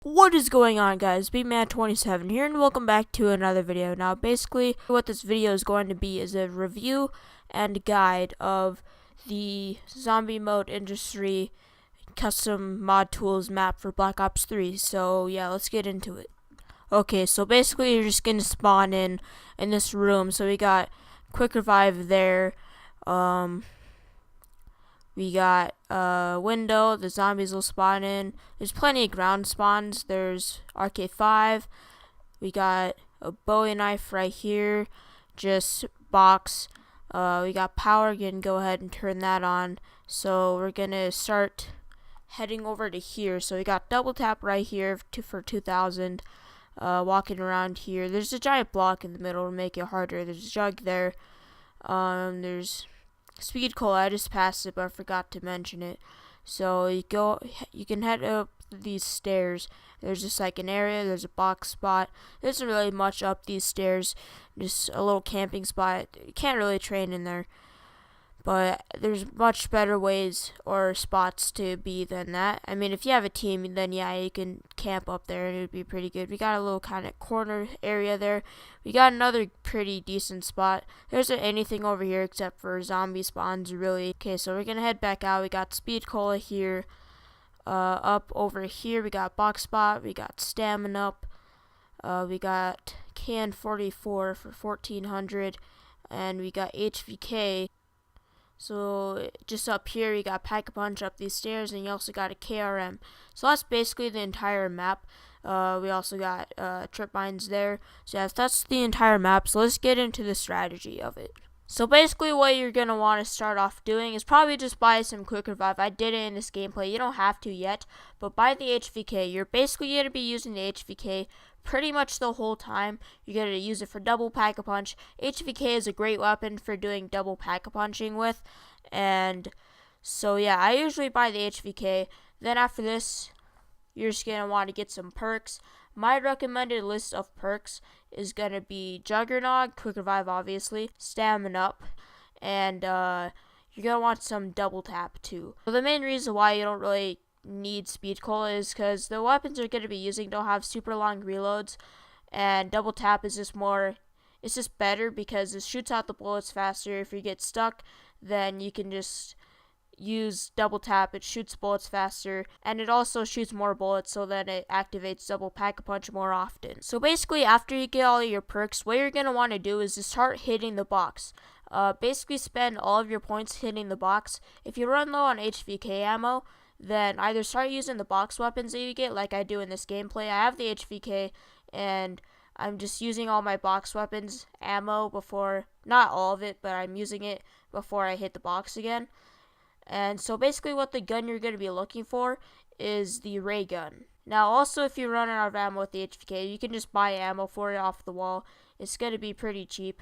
What is going on, guys? BMan27 here, and welcome back to another video. Now, basically, what this video is going to be is a review and guide of the zombie mode industry custom mod tools map for Black Ops 3. So, yeah, let's get into it. Okay, so basically, you're just going to spawn in this room. So, we got quick revive there. We got a window, the zombies will spawn in. There's plenty of ground spawns. There's RK5. We got a Bowie knife right here. Just box. We got power. You can go ahead and turn that on. So we're going to start heading over to here. So we got double tap right here for 2000. Walking around here. There's a giant block in the middle to make it harder. There's a jug there. There's speed cola. I just passed it, but I forgot to mention it. So you can head up these stairs. There's just like an area. There's a box spot. There isn't really much up these stairs. Just a little camping spot. You can't really train in there, but there's much better ways or spots to be than that. I mean, if you have a team, then yeah, you can camp up there and it would be pretty good. We got a little kind of corner area there. We got another pretty decent spot. There isn't anything over here except for zombie spawns, really. Okay, so we're gonna head back out. We got speed cola here. Up over here, we got box spot. We got stamina up. We got can 44 for 1400, and we got HVK. So just up here, you got Pack-a-Punch up these stairs, and you also got a KRM. So that's basically the entire map. We also got trip mines there. So yeah, that's the entire map. So let's get into the strategy of it. So basically what you're going to want to start off doing is probably just buy some quick revive. I did it in this gameplay. You don't have to yet, but buy the HVK. You're basically going to be using the HVK pretty much the whole time. You're going to use it for double pack-a-punch. HVK is a great weapon for doing double pack-a-punching with. And so yeah, I usually buy the HVK. Then after this, you're just going to want to get some perks. My recommended list of perks is going to be Juggernaut, Quick Revive obviously, Stamina Up, and you're going to want some Double Tap too. So the main reason why you don't really need Speed Cola is because the weapons you're going to be using don't have super long reloads, and Double Tap is just more, it's just better because it shoots out the bullets faster. If you get stuck, then you can just use double tap. It shoots bullets faster, and it also shoots more bullets, so then it activates double pack-a-punch more often. So basically, after you get all of your perks, what you're going to want to do is to start hitting the box. Basically spend all of your points hitting the box. If you run low on HVK ammo, then either start using the box weapons that you get, like I do in this gameplay. I have the HVK, and I'm just using all my box weapons ammo before, not all of it, but I'm using it before I hit the box again. And so basically what the gun you're going to be looking for is the ray gun. Now also, if you run out of ammo with the HVK, you can just buy ammo for it off the wall. It's going to be pretty cheap.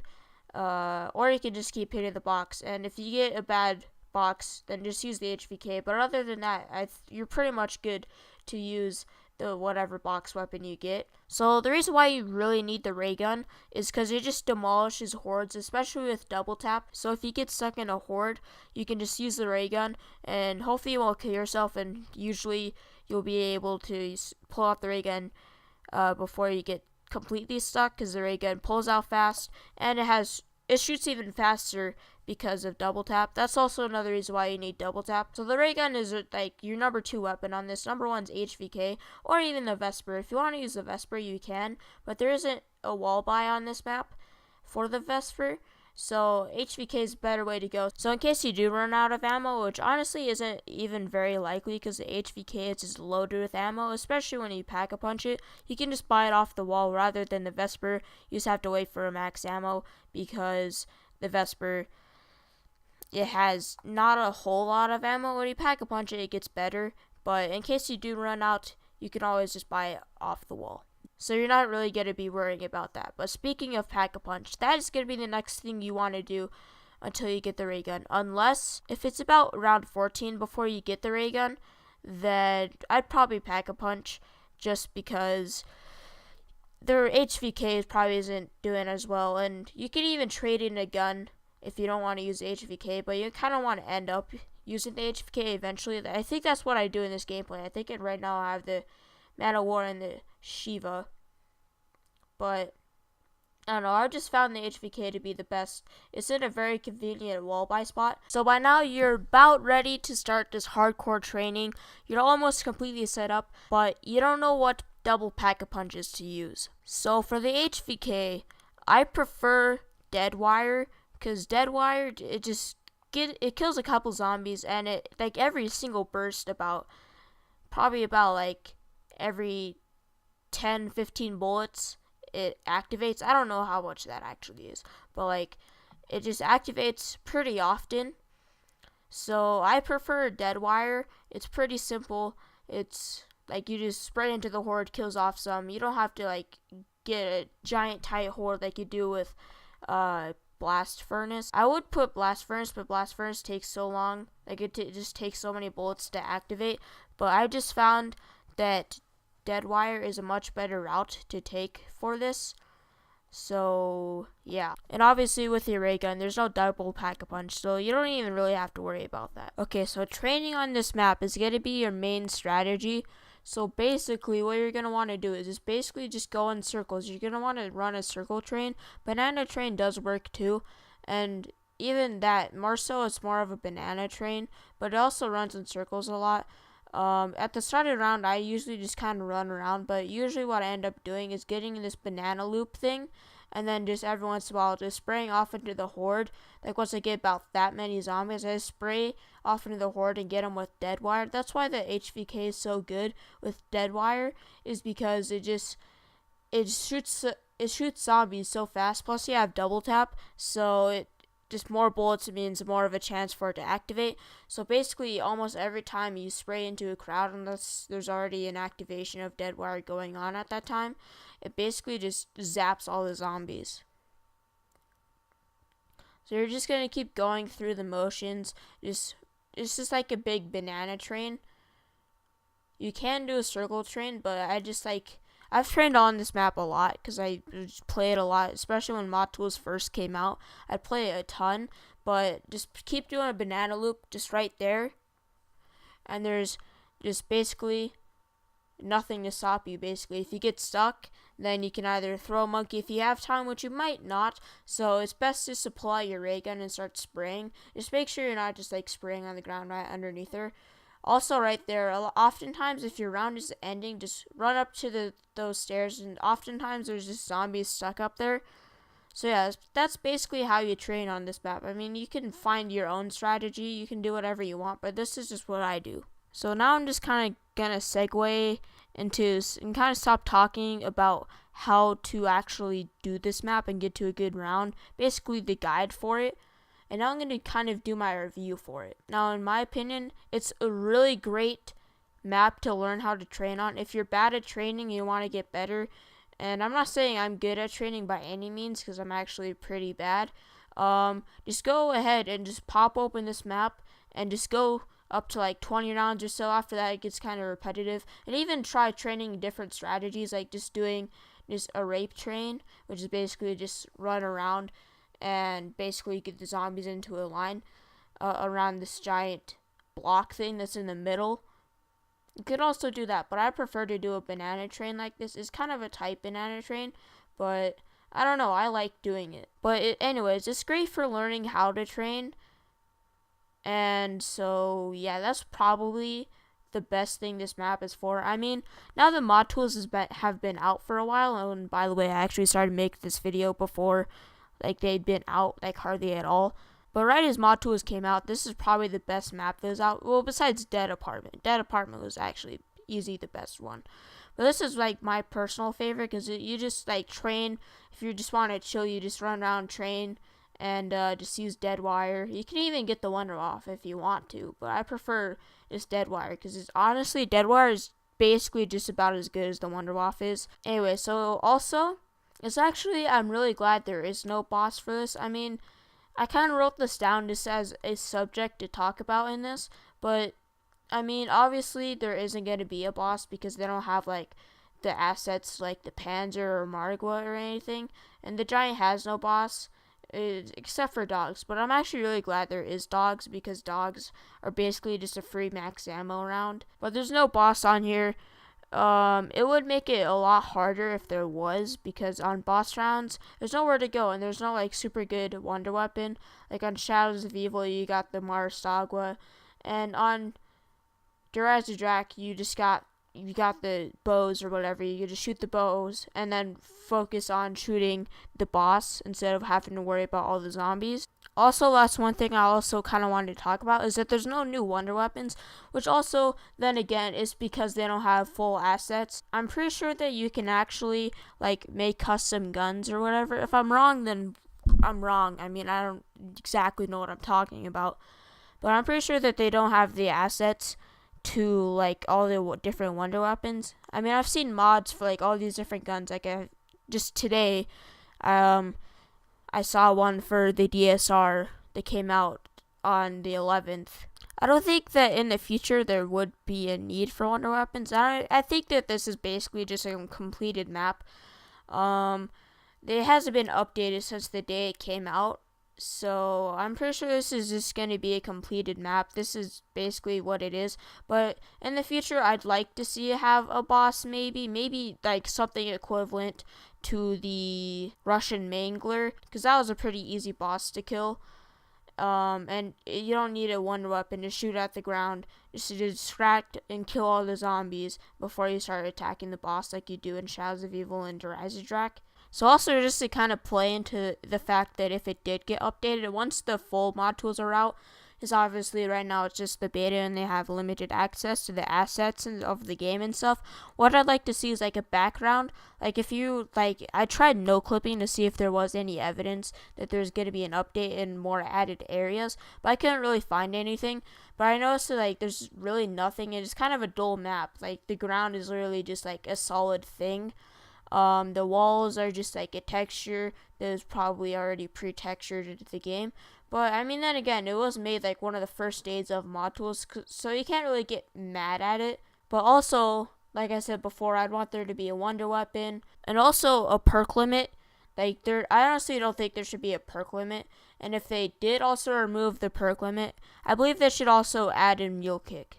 Or you can just keep hitting the box. And if you get a bad box, then just use the HVK. But other than that, you're pretty much good to use the whatever box weapon you get. So the reason why you really need the ray gun is because it just demolishes hordes, especially with double tap. So if you get stuck in a horde, you can just use the ray gun, and hopefully you won't kill yourself, and usually you'll be able to pull out the ray gun before you get completely stuck, because the ray gun pulls out fast, and it shoots even faster because of double tap. That's also another reason why you need double tap. So the ray gun is like your number 2 weapon on this. Number 1's HVK, or even the Vesper. If you want to use the Vesper, you can, but there isn't a wall buy on this map for the Vesper, so HVK is a better way to go. So in case you do run out of ammo, which honestly isn't even very likely because the HVK is just loaded with ammo, especially when you pack-a-punch it, you can just buy it off the wall rather than the Vesper. You just have to wait for a max ammo, because the Vesper, it has not a whole lot of ammo. When you pack-a-punch it, it gets better, but in case you do run out, you can always just buy it off the wall. So you're not really going to be worrying about that. But speaking of pack-a-punch, that is going to be the next thing you want to do until you get the ray gun. Unless, if it's about round 14 before you get the ray gun, then I'd probably pack-a-punch, just because their HVK probably isn't doing as well. And you can even trade in a gun if you don't want to use the HVK, but you kind of want to end up using the HVK eventually. I think that's what I do in this gameplay. I think right now I have the Man-O-War and the Shiva. But I don't know, I just found the HVK to be the best. It's in a very convenient wall-buy spot. So by now you're about ready to start this hardcore training. You're almost completely set up, but you don't know what double pack-a-punches to use. So for the HVK, I prefer Dead Wire, because Dead Wire, it kills a couple zombies, and it, like, every single burst probably about like every 10-15 bullets it activates. I don't know how much that actually is, but like it just activates pretty often. So I prefer Dead Wire. It's pretty simple. It's like you just spray into the horde, kills off some. You don't have to like get a giant tight horde like you do with Blast Furnace. I would put Blast Furnace, but Blast Furnace takes so long. Like it just takes so many bullets to activate. But I just found that Dead Wire is a much better route to take for this. So yeah, and obviously with your ray gun there's no double pack-a-punch, so you don't even really have to worry about that. Okay, so training on this map is going to be your main strategy. So basically what you're going to want to do is just go in circles. You're going to want to run a circle train. Banana train does work too, and even that, more so it's more of a banana train, but it also runs in circles a lot. At the start of the round, I usually just kind of run around, but usually what I end up doing is getting in this banana loop thing, and then just every once in a while just spraying off into the horde. Like once I get about that many zombies, I spray off into the horde and get them with Dead Wire. That's why the HVK is so good with Dead Wire, is because it shoots zombies so fast. Plus you have double tap, so just more bullets means more of a chance for it to activate. So basically almost every time you spray into a crowd, unless there's already an activation of Dead Wire going on at that time, it basically just zaps all the zombies. So you're just going to keep going through the motions. It's just like a big banana train. You can do a circle train, but I've trained on this map a lot because I just play it a lot, especially when mod tools first came out. I play it a ton, but just keep doing a banana loop just right there, and there's just basically nothing to stop you. Basically, if you get stuck, then you can either throw a monkey if you have time, which you might not, so it's best to supply your ray gun and start spraying. Just make sure you're not just like spraying on the ground right underneath her. Also right there, oftentimes if your round is ending, just run up to those stairs, and oftentimes there's just zombies stuck up there. So yeah, that's basically how you train on this map. I mean, you can find your own strategy, you can do whatever you want, but this is just what I do. So now I'm just kind of gonna segue into and kind of stop talking about how to actually do this map and get to a good round, basically the guide for it. And now I'm going to kind of do my review for it. Now, in my opinion, it's a really great map to learn how to train on. If you're bad at training, you want to get better. And I'm not saying I'm good at training by any means, because I'm actually pretty bad. Just go ahead and just pop open this map and just go up to like 20 rounds or so. After that, it gets kind of repetitive. And even try training different strategies, like just doing just a rape train, which is basically just run around and basically get the zombies into a line around this giant block thing that's in the middle. You could also do that, but I prefer to do a banana train like this. It's kind of a tight banana train, but I don't know, I like doing it. But anyways, it's great for learning how to train. And so yeah, that's probably the best thing this map is for. I mean, now the mod tools have been out for a while, and by the way, I actually started making this video before like they'd been out like hardly at all. But right as mod tools came out, this is probably the best map that was out. Well, besides Dead Apartment. Dead Apartment was actually easy the best one. But this is like my personal favorite, because you just like train. If you just want to chill, you just run around, train, and just use Dead Wire. You can even get the Wonder off if you want to, but I prefer just Dead Wire, because it's honestly, Dead Wire is basically just about as good as the Wonder Waff is. Anyway, so also, I'm really glad there is no boss for this. I mean, I kind of wrote this down just as a subject to talk about in this, but I mean, obviously there isn't going to be a boss because they don't have like the assets like the Panzer or Margwa or anything, and the Giant has no boss except for dogs. But I'm actually really glad there is dogs, because dogs are basically just a free max ammo round. But there's no boss on here. It would make it a lot harder if there was, because on boss rounds there's nowhere to go and there's no like super good wonder weapon. Like on Shadows of Evil you got the Maristagua, and on Durazidrak you got the bows or whatever. You just shoot the bows and then focus on shooting the boss instead of having to worry about all the zombies. Also, that's one thing I also kind of wanted to talk about, is that there's no new wonder weapons, which also, then again, is because they don't have full assets. I'm pretty sure that you can actually, like, make custom guns or whatever. If I'm wrong, then I'm wrong. I mean, I don't exactly know what I'm talking about. But I'm pretty sure that they don't have the assets to, like, all the different wonder weapons. I mean, I've seen mods for, like, all these different guns. Like, just today, I saw one for the DSR that came out on the 11th. I don't think that in the future there would be a need for wonder weapons. I think that this is basically just a completed map. It hasn't been updated since the day it came out, so I'm pretty sure this is just going to be a completed map. This is basically what it is. But in the future, I'd like to see it have a boss, maybe like something equivalent to the Russian Mangler, because that was a pretty easy boss to kill. And you don't need a wonder weapon to shoot at the ground, just to distract and kill all the zombies before you start attacking the boss like you do in Shadows of Evil and Durazidrak. So also, just to kind of play into the fact that if it did get updated, once the full mod tools are out, because obviously right now it's just the beta and they have limited access to the assets of the game and stuff. What I'd like to see is like a background. Like if you, like, I tried no clipping to see if there was any evidence that there's going to be an update in more added areas, but I couldn't really find anything. But I noticed that, like, there's really nothing. It's kind of a dull map. Like the ground is literally just like a solid thing. The walls are just like a texture that is probably already pre-textured into the game. But I mean, then again, it was made like one of the first days of mod tools, so you can't really get mad at it. But also, like I said before, I'd want there to be a wonder weapon and also a perk limit. I honestly don't think there should be a perk limit. And if they did also remove the perk limit, I believe they should also add in Mule Kick.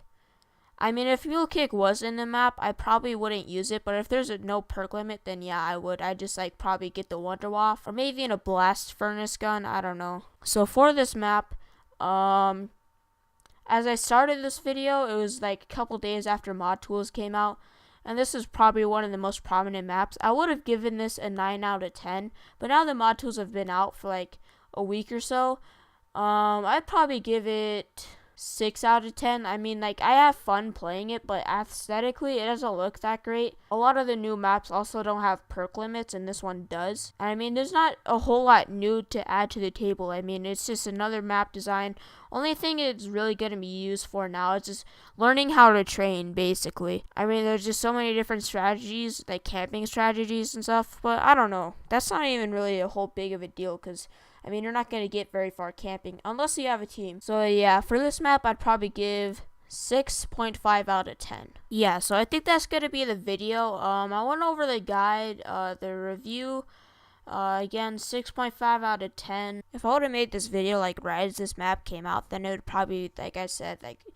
I mean, if Mule Kick was in the map, I probably wouldn't use it, but if there's no perk limit, then yeah, I would. I'd just, like, probably get the Wonder Waff, or maybe in a Blast Furnace gun, I don't know. So for this map, as I started this video, it was, like, a couple days after Mod Tools came out, and this is probably one of the most prominent maps. I would have given this a 9 out of 10, but now the Mod Tools have been out for, like, a week or so, I'd probably give it 6 out of 10. I mean, like, I have fun playing it, but aesthetically it doesn't look that great. A lot of the new maps also don't have perk limits, and this one does. I mean, there's not a whole lot new to add to the table. I mean, it's just another map design. Only thing it's really going to be used for now is just learning how to train, basically. I mean, there's just so many different strategies, like camping strategies and stuff, but I don't know. That's not even really a whole big of a deal, because I mean, you're not going to get very far camping unless you have a team. So yeah, for this map, I'd probably give 6.5 out of 10. Yeah, so I think that's going to be the video. I went over the guide, the review. Again, 6.5 out of 10. If I would have made this video like right as this map came out, then it would probably, like I said, like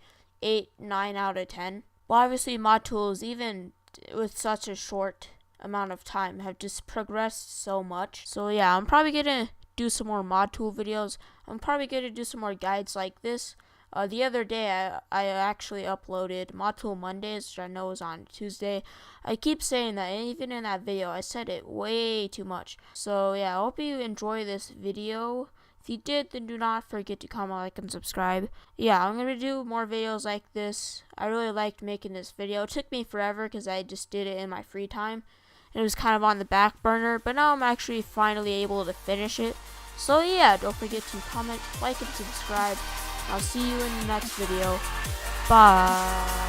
8, 9 out of 10. But obviously, mod tools, even with such a short amount of time, have just progressed so much. So yeah, I'm probably going to do some more mod tool videos. I'm probably going to do some more guides like this. The other day I actually uploaded Mod Tool Mondays, which I know is on Tuesday. I keep saying that, and even in that video I said it way too much. So yeah, I hope you enjoy this video. If you did, then do not forget to comment, like, and subscribe. Yeah, I'm going to do more videos like this. I really liked making this video. It took me forever because I just did it in my free time. It was kind of on the back burner, but now I'm actually finally able to finish it. So yeah, don't forget to comment, like, and subscribe. I'll see you in the next video. Bye.